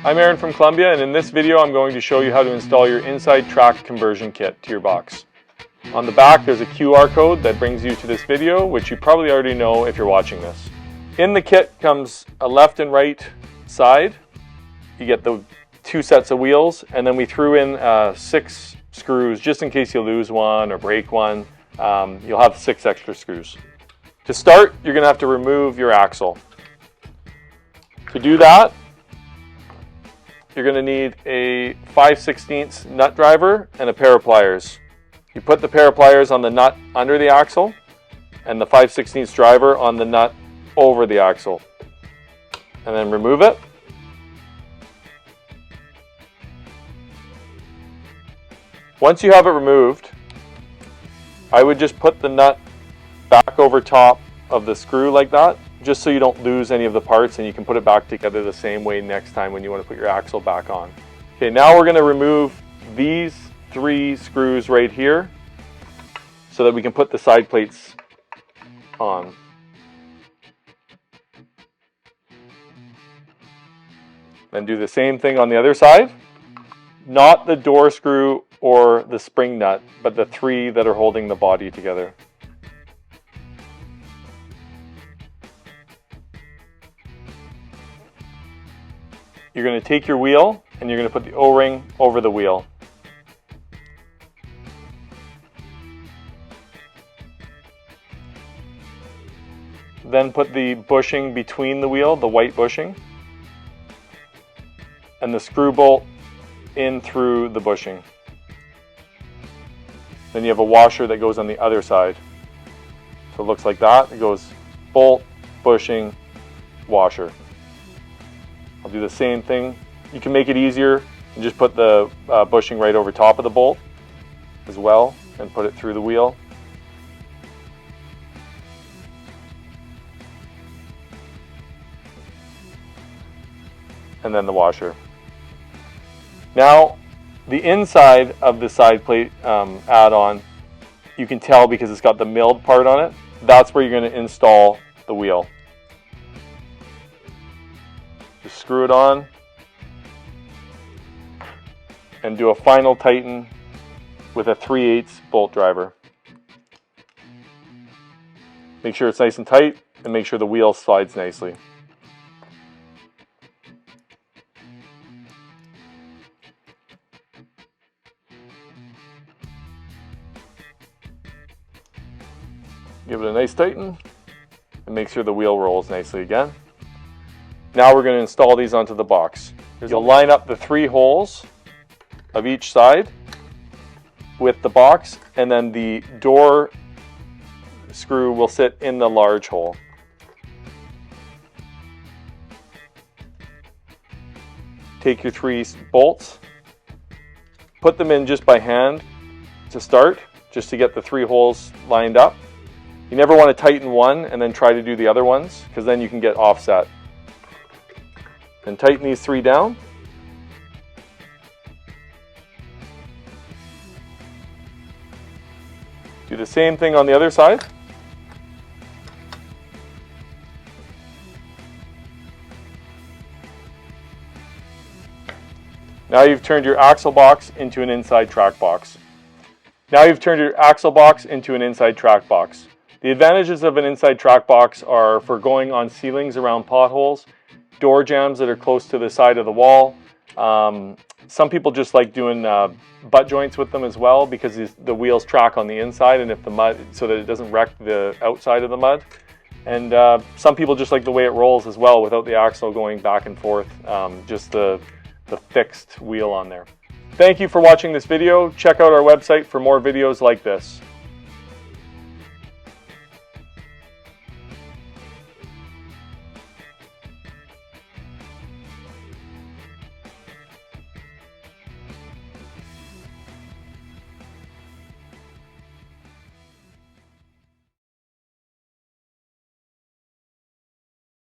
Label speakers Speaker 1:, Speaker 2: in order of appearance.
Speaker 1: I'm Aaron from Columbia, and in this video I'm going to show you how to install your inside track conversion kit to your box. On the back there's a QR code that brings you to this video, which you probably already know if you're watching this. In the kit comes a left and right side. You get the 2 sets of wheels, and then we threw in 6 screws just in case you lose one or break one. You'll have 6 extra screws. To start, you're going to have to remove your axle. To do that, you're going to need a 5/16 nut driver and a pair of pliers. You put the pair of pliers on the nut under the axle and the 5/16 driver on the nut over the axle. And then remove it. Once you have it removed, I would just put the nut back over top of the screw like that, just so you don't lose any of the parts and you can put it back together the same way next time when you want to put your axle back on. Okay, now we're going to remove these 3 screws right here so that we can put the side plates on. Then do the same thing on the other side. Not the door screw or the spring nut, but the 3 that are holding the body together. You're going to take your wheel and you're going to put the O-ring over the wheel. Then put the bushing between the wheel, the white bushing, and the screw bolt in through the bushing. Then you have a washer that goes on the other side. So it looks like that. It goes bolt, bushing, washer. I'll do the same thing. You can make it easier and just put the bushing right over top of the bolt as well and put it through the wheel. And then the washer. Now, the inside of the side plate add-on, you can tell because it's got the milled part on it. That's where you're going to install the wheel. Just screw it on and do a final tighten with a 3/8 bolt driver. Make sure it's nice and tight and make sure the wheel slides nicely. Give it a nice tighten and make sure the wheel rolls nicely again. Now we're going to install these onto the box. You'll line up the 3 holes of each side with the box, and then the door screw will sit in the large hole. Take your 3 bolts, put them in just by hand to start, just to get the 3 holes lined up. You never want to tighten one and then try to do the other ones, because then you can get offset. And tighten these 3 down. Do the same thing on the other side. Now you've turned your axle box into an inside track box. Now you've turned your axle box into an inside track box. The advantages of an inside track box are for going on ceilings around potholes, door jambs that are close to the side of the wall. Some people just like doing butt joints with them as well, because the wheels track on the inside, and if the mud, so that it doesn't wreck the outside of the mud. And some people just like the way it rolls as well, without the axle going back and forth, just the fixed wheel on there. Thank you for watching this video. Check out our website for more videos like this.